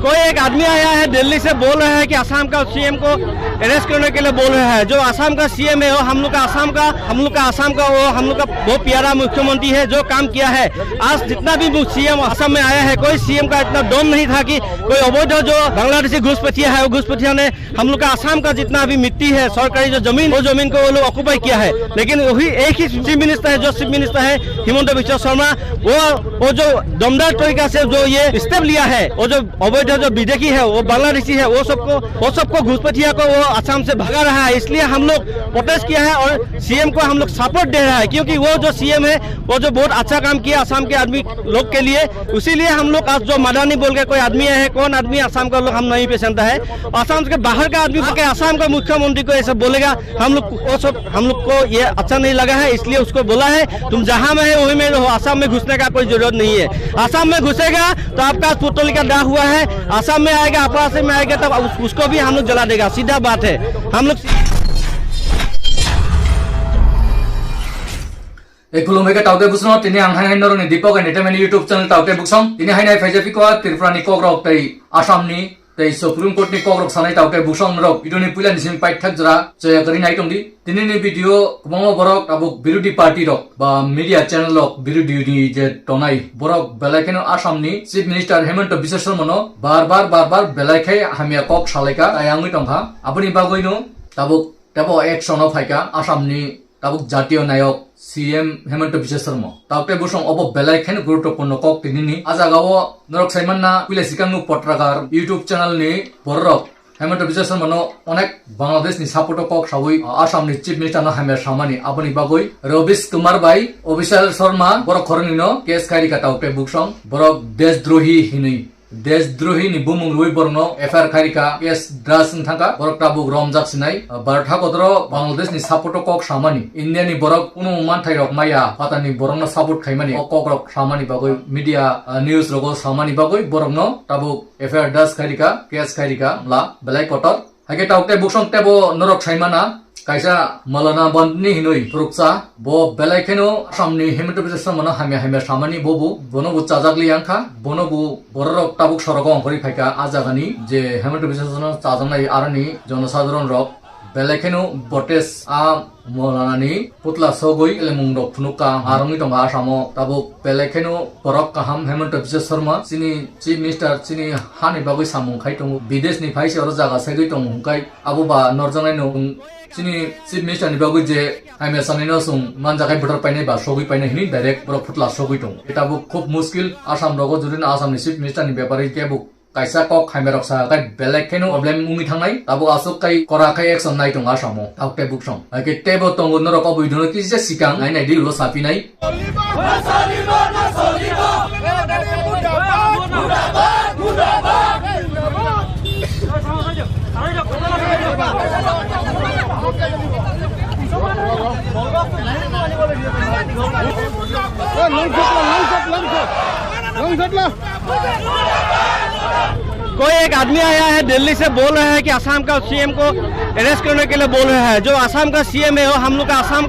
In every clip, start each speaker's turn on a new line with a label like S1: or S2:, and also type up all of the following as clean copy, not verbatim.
S1: कोई एक आदमी आया है दिल्ली से, बोल रहा है कि असम का सीएम को अरेस्ट करने के लिए बोल रहा है। जो असम का सीएम है वो हम लोग का असम का वो हम लोग का बहुत प्यारा मुख्यमंत्री है। जो काम किया है आज जितना भी सीएम असम में आया है, कोई सीएम का इतना दम नहीं था कि कोई अवैध जो बांग्लादेशी घुसपैठिया है वो घुसपैठिया ने हम लोग का असम का जितना भी मिट्टी है, सरकारी जो जमीन, वो जमीन को वो लोग ऑक्यूपाई किया है। लेकिन वही एक ही चीफ मिनिस्टर है, जो चीफ मिनिस्टर है हिमंत बिश्व शर्मा, वो जो दमदार तरीका से जो ये स्टेप लिया है, वो जो अवैध जो विदेशी है, वो बांग्लादेशी है, वो सबको घुसपैठिया को वो असम से भगा रहा है। इसलिए हम लोग प्रोटेस्ट किया है और सीएम को हम लोग सपोर्ट दे रहा है, क्योंकि वो जो सीएम है वो जो बहुत अच्छा काम किया असम के आदमी लोग के लिए। इसीलिए हम लोग आज जो मदानी बोल के कोई आदमी है, कौन आदमी असम का लोग हम नहीं पहचानता है। असम के बाहर का आदमी के असम का मुख्यमंत्री को ऐसा बोलेगा, हम लोग को ये अच्छा नहीं लगा है। इसलिए उसको बोला है तुम जहाँ में है वही में रहो, असम में घुसने का कोई जरूरत नहीं है। असम में घुसेगा तो आपका पुतली का दाग हुआ है, असम में आएगा, अपराध में आएगा तब उसको भी हम लोग जला देगा। सीधा बात है। हम लोग
S2: खुलुमबाय टाउटे बुसनो तिनि आं हाय नरनि दीपक एंटरटेनमेंट यूट्यूब चैनल टाउटे बुसम तिनि हायनाय फाइजाफिको त्रिपुरानि कग्रक तै आसामनि तै सुप्रीम कोर्टनि कग्रक सानाय टाउटे बुसम रक भिडियोनि पुलानिसिम पाइथाक जरा जयकरि नायतंदि दिनैनि भिडियो गोबां बरक आबुक विरोधी पार्टी रक बा मीडिया चैनल रक विरोधीनि जे टनाय बरक बेलायखेनो आसामनि चीफ मिनिस्टर हेमंत बिश्व शर्मानो बार बेलायखे हामिया कक सालायका आयांगै तंखा आबुनि बागैनो ताबुक एक्शनाव फायका आसामनि ताबुक जातीय नायक सीएम हेमंत बिश्व शर्मा टाउटे बुसम अब बेलायखेनो गुरुत्वपूर्ण कक तिनिनि आजागाव नरक साइमानना पुले सिकांगु पत्रकार यूट्यूब चैनल नि बरक हेमंत बिश्व शर्मानो अनेक बांग्लादेश नि सपोर्ट कक सावै आसामनि चीफ मिनिस्टर हामिया सामानि आबुनि बागै रविश Kumar by Abhishek Sharma Barak खरनिनो case खारिका टाउटे बुसम बरक देशद्रोही हिनै देशद्रोही नि बुमुं लुइ बरनो एफआईआर खारिका केस द्रास थाका बरक टाबुक रमजाक सिनाय बारथा गदर बांग्लादेश नि सपोर्ट कक सामानि इंडिया नि बरक कुनु मानथाय रक माया पातानि बरकनो सपोर्ट खाइमानि कक रक सामानि बागै मीडिया न्यूज रक सामानि बागै बरकनो टाबुक एफआईआर द्रास खारिका केस खारिका ला बेलाय कटर हागे टाउटे बुसम टेबो नरक साइमाना कायसा मलाना बन्दनि हिनै रुकसा बो बेलायखेनो आसामनि हेमंत बिश्व शर्मानो हामिया सामानि बोनो चाजागलि आंखा बोनो बरक टाबुक सरक अंकरि फायका आजागानि जे हेमंत बिश्व शर्मा चाजानाय आरनि जनसाधारण रक बेलायखेनो बटेस आ मलानानि पुतला सगै एलेमुंग रक फुनुका आरंनि दंगा आसामो ताबुक बेलायखेनो बरक काहाम हेमंत बिश्व शर्मा चिनि चीफ मिनिस्टर चिनि हानि बागै सामुंखाय दं विदेशनि फाइसे और जागा सागै दं हुंखाय आबुबा नरजानाय नो चिनि चीफ मिनिस्टर नि बागै जे हामिया सामनिनो सुं मानजाखाय भोटार पाइनाय बा सगै पाइनाय हिनि डाइरेक्ट बरक फुतला सगै दं एटाबु खूब मुश्किल आसाम रगो जुदिनो आसामनि चीफ मिनिस्टर नि बेपारि केबु कायसा कक हामिया रक्सा काय बेलेखेनो प्रब्लेम मुंगि थांनाय ताबु आसुक काय कराखाय एक्शन नाय दं आसामो टाउटे बुकसम आके टेबो तंगो नरक अबैधनो किसे सिकां नाय दिलो साफिनाय
S1: कोई एक आदमी आया है दिल्ली से, बोल रहा है कि असम का सीएम को अरेस्ट करने के लिए बोल रहा है। जो असम का सीएम है वो हम लोग का असम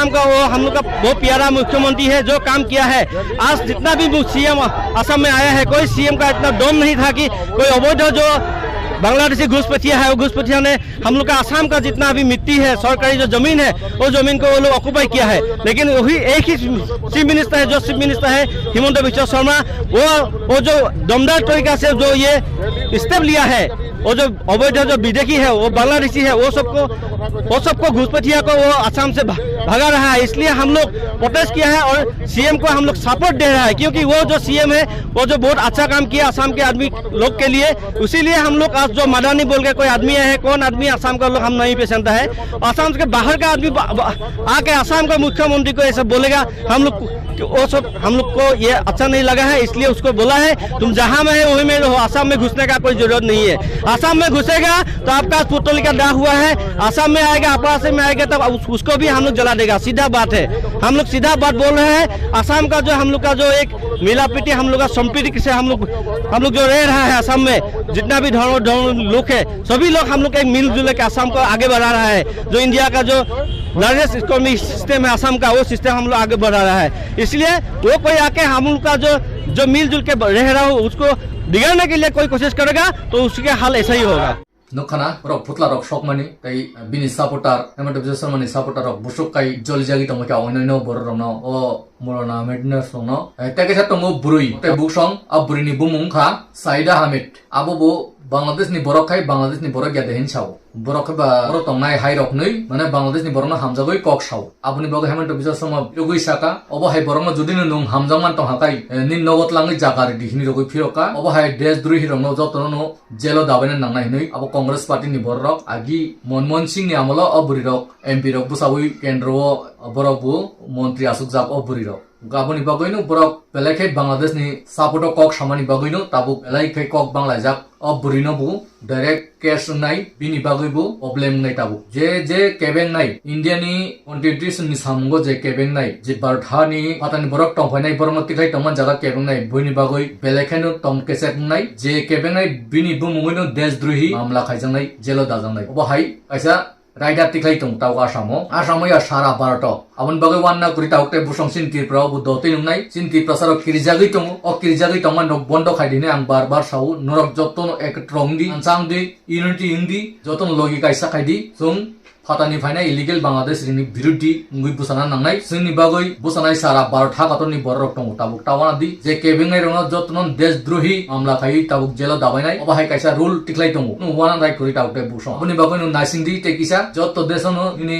S1: का वो हम लोग का बहुत प्यारा मुख्यमंत्री है। जो काम किया है आज जितना भी सीएम असम में आया है, कोई सीएम का इतना दम नहीं था कि कोई अवैध जो बांग्लादेशी घुसपैठिया है वो घुसपैठिया ने हम लोग का असम का जितना भी मिट्टी है, सरकारी जो जमीन है, वो जमीन को वो लोग ऑक्यूपाई किया है। लेकिन वही एक ही चीफ मिनिस्टर है, जो चीफ मिनिस्टर है हिमंत बिश्व शर्मा, वो जो दमदार तरीका से जो ये स्टेप लिया है, वो जो अवैध जो विदेशी है, वो बांग्लादेशी है, वो सबको घुसपैठिया को वो असम से भगा रहा है। इसलिए हम लोग प्रोटेस्ट किया है और सीएम को हम लोग सपोर्ट दे रहा है, क्योंकि वो जो सीएम है वो जो बहुत अच्छा काम किया असम के आदमी लोग के लिए। इसीलिए हम लोग आज जो मदानी बोल के कोई आदमी है, कौन आदमी असम का लोग हम नहीं पहचानता है। असम के बाहर का आदमी आके असम का मुख्यमंत्री को ऐसा बोलेगा, हम लोग को ये अच्छा नहीं लगा है। इसलिए उसको बोला है तुम जहाँ में है वही में रहो, असम में घुसने का कोई जरूरत नहीं है। आसाम में घुसेगा तो आपका पुतली का दाह हुआ है, आसाम में आएगा अपराध में आएगा तब उसको भी हम लोग जला देगा। सीधा बात है, हम लोग सीधा बात बोल रहे हैं। आसाम का जो हम लोग का जो एक मिलापीटी हम लोग का संपीड़ित से हम लोग जो रह रहा है आसाम में, जितना भी धर्म लोग है सभी लोग हम लोग एक मिलजुल के आसाम को आगे बढ़ा रहा है। जो इंडिया का जो लार्जेस्ट इकोनॉमिक सिस्टम है आसाम का, वो सिस्टम हम लोग आगे बढ़ा रहा है। इसलिए वो कोई आके हम लोग का जो मिलजुल के रह रहा हो उसको बिगाड़ने के लिए कोई कोशिश करेगा तो उसके हाल ऐसा ही होगा।
S2: नखाना रक फुटला रक सकमानि तै बिनि सपोर्टार हेमन्त बिश्व शर्मानि सपोर्टार रक बुसुकाई जलजागि तंगका अनन्य बर रंनो ओ मरना मेडनर संनो तेके साथ तंगो बुरुई ते बुसं अब बुरिनि बुमुंखा साइदा हामिद आबो बांग्लादेश नि बरक खाय बांग्लादेश नि बरक यादे हिनसाव बरक बा बर तंगनाय हाय रक नै माने बांग्लादेश नि बरनो हामजागै कक साव आबुनि बगे हेमन्त बिश्व शर्मा लुगै साका अबो हाय बरनो जुदिनो नं हामजामान तंग हाकाय नि नगत लाङै जागारि दिहिनि रगै फिरका अबो हाय देश द्रोही रंनो जतनो जेलो दाबायना नांनाय नै अब कांग्रेस पार्टी नि बरक आगि मनमोहन सिंह नि आमलो अबुरि रक एमपी रक बुसावै केन्द्र बरकबु मंत्री आसुक जाक अबुरि रक गाबोनि बागैनो बरक बेलायखै बांग्लादेश नि सपोर्ट कक सामानि बागैनो ताबु बेलायखै कक बांग्ला जाक अबुरिनो बु डाइरेक्ट कैश नाय बिनि बागैबो प्रॉब्लेम नाय ताबु जे केबें नाय इंडिया नि कॉन्स्टिट्यूशन नि सामगो जे केबें नाय जे बारथानि पातानि बरक टंफायनाय बरनो तिखाय तंमान जागा केबें नाय बयनि बागै बेलायखैनो तंग केसेक नाय जे केबें नाय बिनि बुमुङैनो देशद्रोही मामला खायजांनाय जेलो दाजांनाय अबहाय कायसा रायदा तिखाय तं ताव आसामो या सारा भारत आबन बागै वानना कुरि तावते बुसं सिनति प्राव बु दोते नुनाय सिनति प्रसार किरिजागै तं किरिजागै तं मान बन्द खायदिने आं बार बार साउ नरक जतन एक ट्रंगदि सांगदि यूनिटी इंदि जतन लॉगी कायसा खायदि जों फातानि फायना इलीगल बांग्लादेश रिनि बिरुद्धि मुगै बुसाना नांनाय जोंनि बागै बुसानाय सारा भारत हागातनि बरक तं ताबुक तावानादि जे केबिंनाय रंग जतन देशद्रोही मामला खाय ताबुक जेल दाबायनाय अबाहाय कायसा रूल टिकलाय तं नु वाना राय कुरि तावते बुसं अपनि बागै नु नासिंदि तेकिसा जत देशनो नि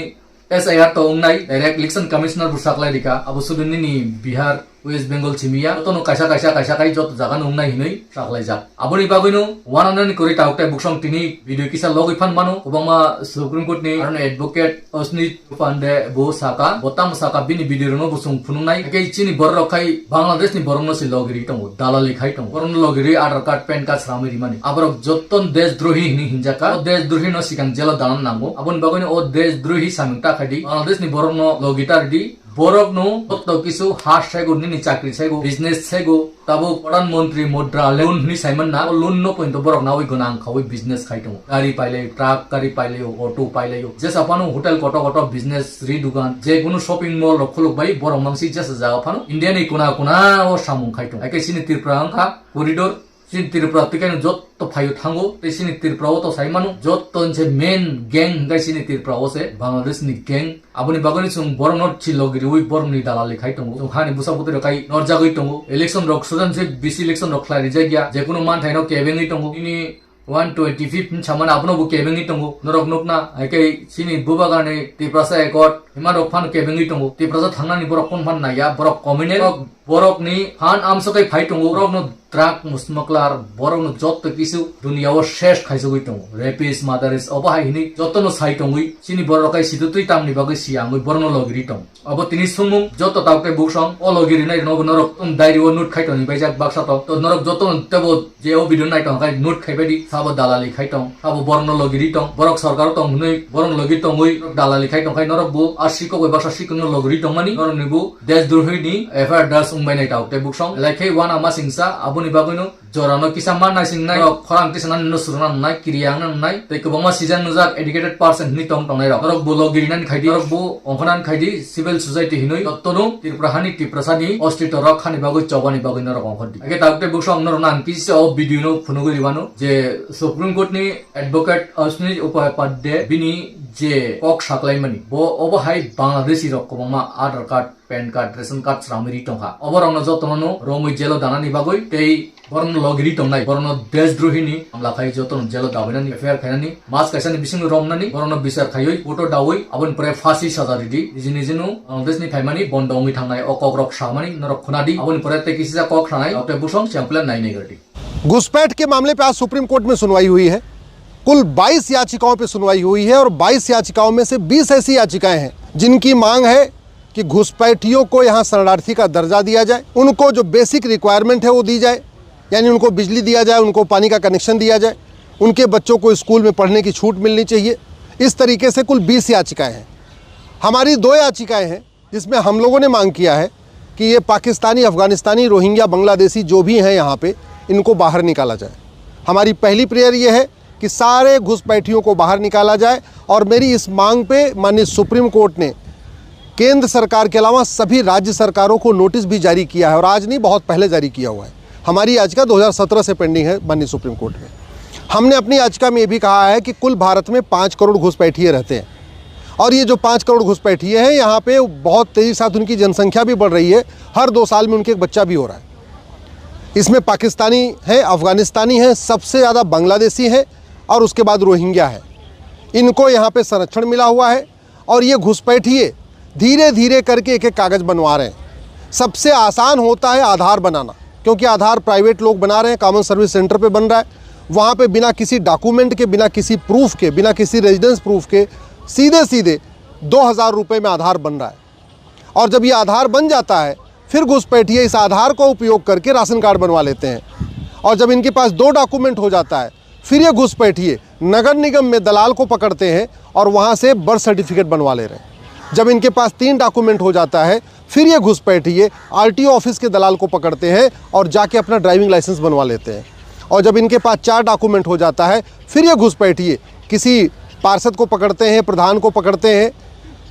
S2: SIR तो उंगनाय डायरेक्ट इलेक्शन कमिश्नर बुसाखलाय दिका अब सुदुनि बिहार वेस्ट बेंगल चिमिया तनो कायसा काय जत जागा उंगनाय हिनै साखलाय जा आबनि बागैनो वानाननि कुरि तावते बुसं तिनि भिडियो किसा लगै फान मानो गोबांमा सुप्रीम कोर्ट नि आरो एडवोकेट अस्नित पांडे बो साका बोताम साका बिनि भिडियो रनो बुसं फुनुनाय एके चिनि बर रखाय बांग्लादेश नि बरनो से लगिरि तं दालालि खाय तं बरनो लगिरि आधार कार्ड पैन कार्ड सामिरि माने आबरक जतन देशद्रोही हिनि हिनजाका देशद्रोही न सिकां जेल दान नांगो आबनि बागैनो ओ देशद्रोही सामिंता खादि बांग्लादेश नि बरनो लगिटारदि बरक नो तो किसु हास छायगो नि चाकरी छायगो बिजनेस छायगो ताबो प्रधानमंत्री मुद्रा लोन नि साइमन ना लोन नो पॉइंट बरक नावै गनां खावै बिजनेस खायतो गाड़ी पाइले ट्रक गाड़ी पाइले ऑटो पाइले जे सापानो होटल कटो बिजनेस रि दुकान जे कुनु शॉपिंग मॉल खुलुक बाय बरक मांसि जस जागा फानो इंडिया नि कुना ओ सामुं खायतो एके सिनि त्रिपुरा अंखा कॉरिडोर सिनि त्रिपुरा तिकानो जत तो फायो थांगो ते सिनि त्रिपुरा तो साइमानो जत तनसे मेन गैंग गाय सिनि त्रिपुरा से बांग्लादेश नि गैंग आबनि बागनि सुं बरनट छिलगिरि उ बरनि दालालि खायतंगो जों हानि बुसाबुते काई नरजागै तंगो इलेक्शन रक सुजन से बिस इलेक्शन रक खलारि जायगा जेकुनो मान थाइनो केबेंगै तंगो इनि 125 सामान आपनो बु केबेंगै तंगो नरक नकना एके सिनि बुबागाने तिप्रसा एकट हिमा रक फान केबेंगै तंगो तिप्रसा थांनानि बरक कोन फान नाया बरक कमिनेल बरक नि फान आमसकै फाइ तंगो बरक न ट्राक मुस्मकलार बरक न जत किसु दुनियाव शेष खाइजगै तंगो रेपिस मादारिस अबाहाय हिनि जतनो साइ तंगै सिनि बरकै सिदुतै तामनि बागै सियांगै बरनो लगिरि तं अब तिनि सुमुं जत तावके बुसं ओ लगिरि नाय नब नरक दाइरि ओ नोट खाइतनि बायजाक बाक्सा तो नरक जतन तेबो जे ओ भिडियो नाय तं खाइ नोट खाइबादि साबो दालालि खाइतं साबो बरनो लगिरि तं बरक सरकार तं हुनै बरन लगिरि तंगै दालालि खाइतं खाइ नरक बु आसिको गय बाक्सा सिकनो लगिरि तं मानि नरक निबु देशद्रोहिनि एफआईआर दास उंबायनाय तावते बुसं लाइकै वाना मा सिंसा आबुनि बागैनो जरानो किसा माननाय सिंनाय खरां किसा न सुरना नाय क्रियां नाय ते गोबांमा सिजन नुजाक एडुकेटेड पर्सन नि तं तंनाय रक बु लगिरिनान खाइदि रक बु अंखनान खाइदि सिविल सोसाइटी हिनै तत्तनो त्रिपुराहानि तिप्रसानि अस्तित्व रखानि बागै चौबानि बागै नरक अंखदि एके तावते बुसं नरनान किसा ओ भिडियो नो फुनुगरिवानो जे सुप्रीम कोर्ट नि एडवोकेट अस्नि उपाध्याय बिनि जे कक साखलायमानि बो अबहाय बांग्लादेशी रक गोबांमा Aadhaar card PAN card ration card सामिरि तंखा अबरंनो जतनो रमै जेल दानानि बागै तेई बरन लगिरि तंनाय बरन देशद्रोहिनि मामला खाय जतन जेल दाबायनानि एफआईआर खायनानि मास कायसानि बिसिं रमनानि बरन बिसार खायै फटो दावै आबन परे फांसी सजा दिदि जिनि जिनु बांग्लादेशनि फायमानि बन्दंगै थांनाय अकग्रक सामानि नरक खुनादि आबन परे ते किसिजा कक थानाय अटे बुसं सैंपल नायनै गरदि
S3: घुसपैठ के मामले पे आज सुप्रीम कोर्ट में सुनवाई हुई है। कुल 22 याचिकाओं पे सुनवाई हुई है और 22 याचिकाओं में से 20 ऐसी याचिकाएं हैं जिनकी मांग है कि घुसपैठियों को यहाँ शरणार्थी का दर्जा दिया जाए, उनको जो बेसिक रिक्वायरमेंट है वो दी जाए, यानी उनको बिजली दिया जाए, उनको पानी का कनेक्शन दिया जाए, उनके बच्चों को स्कूल में पढ़ने की छूट मिलनी चाहिए। इस तरीके से कुल 20 याचिकाएं हैं। हमारी 2 याचिकाएं हैं जिसमें हम लोगों ने मांग किया है कि ये पाकिस्तानी, अफ़गानिस्तानी, रोहिंग्या, बांग्लादेशी जो भी हैं यहाँ पे, इनको बाहर निकाला जाए। हमारी पहली प्रेयर ये है कि सारे घुसपैठियों को बाहर निकाला जाए। और मेरी इस मांग पे माननीय सुप्रीम कोर्ट ने केंद्र सरकार के अलावा सभी राज्य सरकारों को नोटिस भी जारी किया है, और आज नहीं, बहुत पहले जारी किया हुआ है। हमारी याचिका 2017 से पेंडिंग है माननीय सुप्रीम कोर्ट में। हमने अपनी याचिका में ये भी कहा है कि कुल भारत में 5 करोड़ घुसपैठिए रहते हैं, और ये जो 5 करोड़ घुसपैठिए हैं, यहाँ पे बहुत तेज़ी के साथ उनकी जनसंख्या भी बढ़ रही है। हर 2 साल में उनके एक बच्चा भी हो रहा है। इसमें पाकिस्तानी है, अफ़गानिस्तानी है, सबसे ज़्यादा बांग्लादेशी है, और उसके बाद रोहिंग्या है। इनको यहाँ पे संरक्षण मिला हुआ है, और ये घुसपैठिए धीरे धीरे करके एक एक कागज़ बनवा रहे हैं। सबसे आसान होता है आधार बनाना, क्योंकि आधार प्राइवेट लोग बना रहे हैं, कॉमन सर्विस सेंटर पे बन रहा है। वहाँ पे बिना किसी डॉक्यूमेंट के, बिना किसी प्रूफ के, बिना किसी रेजिडेंस प्रूफ के सीधे सीधे 2000 रुपये में आधार बन रहा है। और जब ये आधार बन जाता है, फिर घुसपैठिए इस आधार का उपयोग करके राशन कार्ड बनवा लेते हैं। और जब इनके पास 2 डॉक्यूमेंट हो जाता है, फिर ये घुसपैठिए नगर निगम में दलाल को पकड़ते हैं और वहाँ से बर्थ सर्टिफिकेट बनवा ले रहे हैं। जब इनके पास 3 डॉक्यूमेंट हो जाता है, फिर ये घुसपैठिए आरटीओ ऑफिस के दलाल को पकड़ते हैं और जाके अपना ड्राइविंग लाइसेंस बनवा लेते हैं। और जब इनके पास 4 डॉक्यूमेंट हो जाता है, फिर ये घुसपैठिए किसी पार्षद को पकड़ते हैं, प्रधान को पकड़ते हैं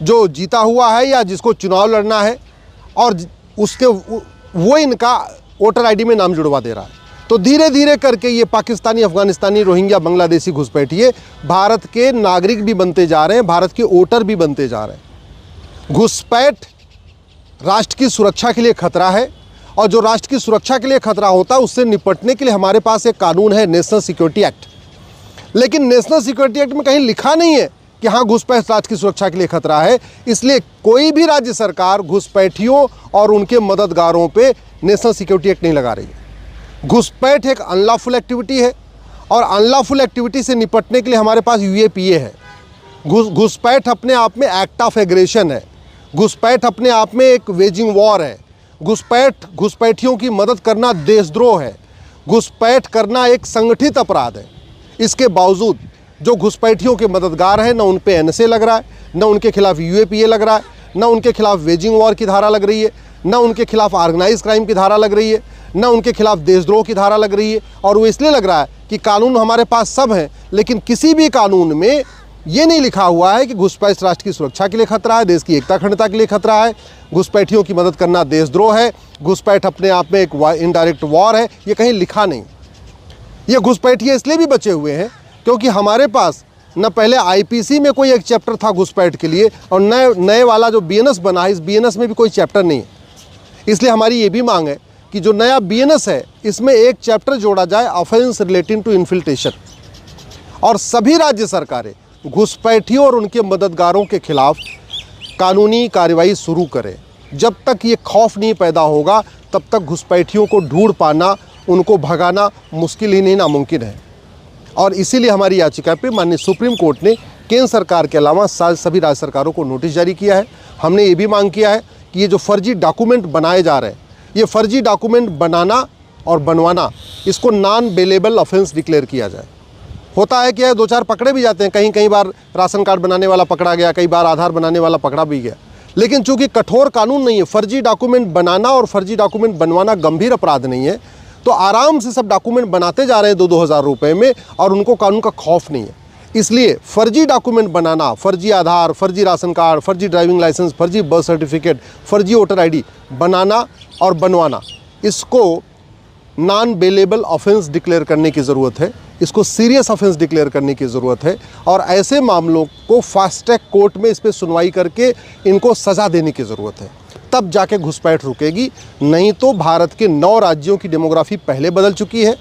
S3: जो जीता हुआ है या जिसको चुनाव लड़ना है, और उसके वो इनका वोटर आईडी में नाम जुड़वा दे रहा है। तो धीरे धीरे करके ये पाकिस्तानी, अफ़गानिस्तानी, रोहिंग्या, बांग्लादेशी घुसपैठिए भारत के नागरिक भी बनते जा रहे हैं, भारत के वोटर भी बनते जा रहे हैं। घुसपैठ राष्ट्र की सुरक्षा के लिए खतरा है, और जो राष्ट्र की सुरक्षा के लिए खतरा होता है, उससे निपटने के लिए हमारे पास एक कानून है, नेशनल सिक्योरिटी एक्ट। लेकिन नेशनल सिक्योरिटी एक्ट में कहीं लिखा नहीं है कि हाँ, घुसपैठ राष्ट्र की सुरक्षा के लिए खतरा है। इसलिए कोई भी राज्य सरकार घुसपैठियों और उनके मददगारों पे नेशनल सिक्योरिटी एक्ट नहीं लगा रही है। घुसपैठ एक अनलॉफुल एक्टिविटी है, और अनलॉफुल एक्टिविटी से निपटने के लिए हमारे पास यूएपीए है। घुसपैठ अपने आप में एक्ट ऑफ एग्रेशन है। घुसपैठ अपने आप में एक वेजिंग वॉर है। घुसपैठियों की मदद करना देशद्रोह है। घुसपैठ करना एक संगठित अपराध है। इसके बावजूद जो घुसपैठियों के मददगार हैं, न उन पे एनएसए लग रहा है, न उनके खिलाफ यूएपीए लग रहा है, न उनके खिलाफ वेजिंग वॉर की धारा लग रही है, न उनके खिलाफ ऑर्गेनाइज क्राइम की धारा लग रही है, न उनके खिलाफ देशद्रोह की धारा लग रही है। और वो इसलिए लग रहा है कि कानून हमारे पास सब हैं, लेकिन किसी भी कानून में ये नहीं लिखा हुआ है कि घुसपैठ राष्ट्र की सुरक्षा के लिए खतरा है, देश की एकता अखंडता के लिए खतरा है, घुसपैठियों की मदद करना देशद्रोह है, घुसपैठ अपने आप में एक इनडायरेक्ट वॉर है। ये कहीं लिखा नहीं। ये घुसपैठिए इसलिए भी बचे हुए हैं क्योंकि हमारे पास न पहले आईपीसी में कोई एक चैप्टर था घुसपैठ के लिए, और नए वाला जो बीएनएस बना है, इस बीएनएस में भी कोई चैप्टर नहीं है। इसलिए हमारी ये भी मांग है कि जो नया बीएनएस है, इसमें एक चैप्टर जोड़ा जाए, ऑफेंस रिलेटिंग टू इन्फिल्ट्रेशन, और सभी राज्य सरकारें घुसपैठियों और उनके मददगारों के खिलाफ कानूनी कार्रवाई शुरू करें। जब तक ये खौफ नहीं पैदा होगा, तब तक घुसपैठियों को ढूंढ पाना, उनको भगाना मुश्किल ही नहीं, नामुमकिन है। और इसीलिए हमारी याचिका पे माननीय सुप्रीम कोर्ट ने केंद्र सरकार के अलावा सभी राज्य सरकारों को नोटिस जारी किया है। हमने ये भी मांग किया है कि ये जो फर्जी डॉक्यूमेंट बनाए जा रहे हैं, ये फर्जी डॉक्यूमेंट बनाना और बनवाना, इसको नॉन बेलेबल ऑफेंस डिक्लेयर किया जाए। होता है कि 2-4 पकड़े भी जाते हैं, कई बार राशन कार्ड बनाने वाला पकड़ा गया, कई बार आधार बनाने वाला पकड़ा भी गया। लेकिन चूंकि कठोर कानून नहीं है, फर्जी डॉक्यूमेंट बनाना और फर्जी डॉक्यूमेंट बनवाना गंभीर अपराध नहीं है, तो आराम से सब डॉक्यूमेंट बनाते जा रहे हैं 2-2 हज़ार रुपये में, और उनको कानून का खौफ नहीं है। इसलिए फर्जी डॉक्यूमेंट बनाना, फर्जी आधार, फर्जी राशन कार्ड, फर्जी ड्राइविंग लाइसेंस, फर्जी बर्थ सर्टिफिकेट, फर्जी वोटर आईडी बनाना और बनवाना, इसको नॉन बेलेबल ऑफेंस डिक्लेयर करने की ज़रूरत है। इसको सीरियस ऑफेंस डिक्लेयर करने की ज़रूरत है, और ऐसे मामलों को फास्ट ट्रैक कोर्ट में इस पर सुनवाई करके इनको सज़ा देने की ज़रूरत है। तब जाके घुसपैठ रुकेगी। नहीं तो भारत के 9 राज्यों की डेमोग्राफी पहले बदल चुकी है।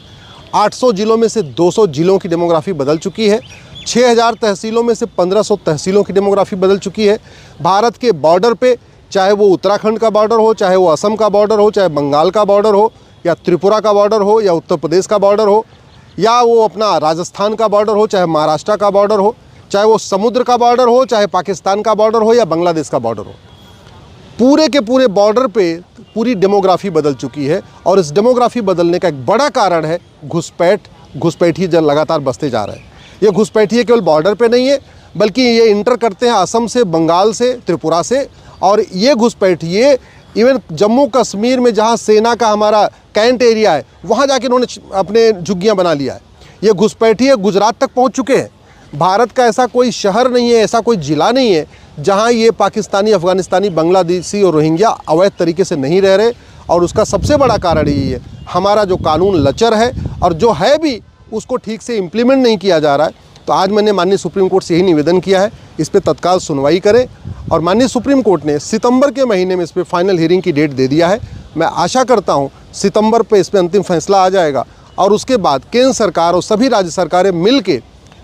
S3: 800 जिलों में से 200 जिलों की डेमोग्राफी बदल चुकी है। 6000 तहसीलों में से 1500 तहसीलों की डेमोग्राफी बदल चुकी है। भारत के बॉर्डर पे, चाहे वो उत्तराखंड का बॉर्डर हो, चाहे वो असम का बॉर्डर हो, चाहे बंगाल का बॉर्डर हो, या त्रिपुरा का बॉर्डर हो, या उत्तर प्रदेश का बॉर्डर हो, या वो अपना राजस्थान का बॉर्डर हो, चाहे महाराष्ट्र का बॉर्डर हो, चाहे वो समुद्र का बॉर्डर हो, चाहे पाकिस्तान का बॉर्डर हो, या बांग्लादेश का बॉर्डर हो, पूरे के पूरे बॉर्डर पे पूरी डेमोग्राफी बदल चुकी है। और इस डेमोग्राफी बदलने का एक बड़ा कारण है घुसपैठ, घुसपैठिए जब लगातार बसते जा रहे हैं। ये घुसपैठिए केवल बॉर्डर पे नहीं है, बल्कि ये इंटर करते हैं असम से, बंगाल से, त्रिपुरा से, और ये घुसपैठिए इवन जम्मू कश्मीर में जहाँ सेना का हमारा कैंट एरिया है वहाँ जाके इन्होंने अपने झुग्गियाँ बना लिया है। ये घुसपैठिए गुजरात तक पहुँच चुके हैं। भारत का ऐसा कोई शहर नहीं है, ऐसा कोई ज़िला नहीं है जहाँ ये पाकिस्तानी, अफ़गानिस्तानी, बांग्लादेशी और रोहिंग्या अवैध तरीके से नहीं रह रहे। और उसका सबसे बड़ा कारण यही है, हमारा जो कानून लचर है और जो है भी उसको ठीक से इम्प्लीमेंट नहीं किया जा रहा है। तो आज मैंने माननीय सुप्रीम कोर्ट से यही निवेदन किया है, इस पर तत्काल सुनवाई करें। और माननीय सुप्रीम कोर्ट ने सितंबर के महीने में इस पर फाइनल हियरिंग की डेट दे दिया है। मैं आशा करता हूँ सितंबर पे इस पर अंतिम फैसला आ जाएगा और उसके बाद केंद्र सरकार और सभी राज्य सरकारें मिल के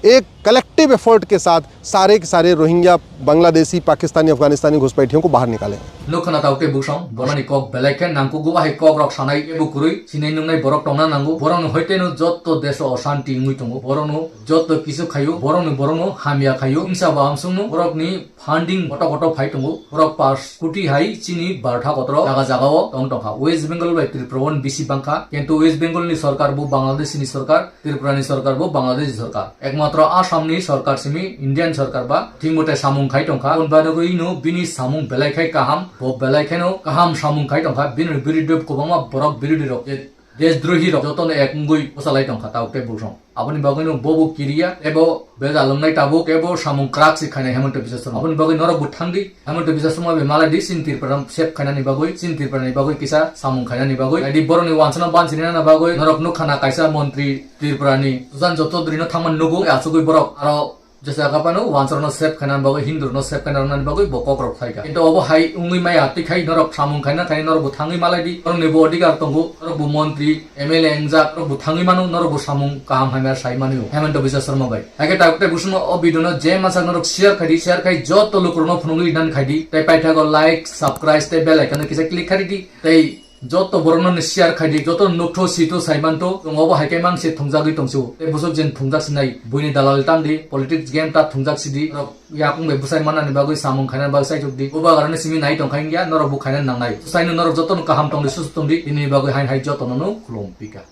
S3: एक कलेक्टिव एफर्ट के साथ सारे के सारे रोहिंग्या, बांग्लादेशी, पाकिस्तानी, अफगानिस्तानी घुसपैठियों को बाहर निकालेंगे।
S2: नुखना ताउटे बुसं बरनि कक बेलाइके नांगु गुवाहि कक रक सानाय एबुकुरै सिनै नुंनाय बरक टंना नांगु बरनु हयतेनु जत्तो देश अशांति मुइ दङ बरनु जत्तो किसु खायो बरनु हामिया खायो हिंसा बामसुनु बरकनि फान्डिं गट गट फाइ दङ बरक पास कुटी हाइ चिनि बारथा गत्र जागा जागाओ दं दंखा वेस्ट बेंगल बाय त्रिपुरान बिसि बांखा किन्तु वेस्ट बेंगलनि सरकार बु बांग्लादेशनि सरकार त्रिपुरानि सरकार बु बांग्लादेशि सरकार एकमात्र आसामनि सरकार सिमि इंडियन सरकार बा थिंगमते सामुं खाइ दंखा उनबादगैनो बिनि सामुं बेलाइखाय गाहाम bo belai keno kaham samung kai tongkha bin biridop kobangma borok biridi rok desdrohi rok jotone ekngui osalai tongkha taute busong aboni bagino bobu kiria ebo beza longnai tabu kebo samung krak si khaina Hemanta Biswa Sarma aboni bagoi norok buthangdi Hemanta Biswa Sarma be maladi sintir param sep khaina ni bagoi sintir parani bagoi kisa samung khaina ni bagoi adi boroni wansana bansinina na bagoi norok nukhana kaisa montri tirpurani sujan jotodrino thaman nugu asugoi borok aro जैसे आगापानो वांसरनो safe खाना बागो हिंदुरनो safe खाना रननानि बागो बकक रक थाइका किन्तु अबो high उंगै my आतिखाइ नरक सामुं खाइना Thai नरक बुथाङै मालायदि नरक अधिकार दंगो नरक मन्त्रि एमएलए एंजा नरक बुथाङै मानु नरक सामुं काहाम हाइमार साइ मानु हेमंत बिश्व शर्मा बाय आगे टाकते बुसनो अबिदनो जे मासा नरक शेयर खाइ जत लुकरनो फुनुंगै दान खाइदि ताइ पाइथागो लाइक सब्सक्राइब ताइ बेल आइकन किसा क्लिक खारिदि ताइ जत बरनो शेयर खाइदि जत नोक्थो सितो साइमानतो दंगबो हाइकाइ मांसे थंजागै दंसो ते बुसो जेन थंजासिनाय बुइनि दालाल तामदि पॉलिटिक्स गेम ता थंजासिदि याकुं बे बुसाइ मानानि बागै सामुं खाइना बागै साइजोबदि ओबा गारने सिमि नाइ दंखाइनगिया नरक बु खाइना नांनाय साइनो नरक जतन काहाम तंदि सुस तंदि इनि बागै हाइ जतननो खुलम पिका।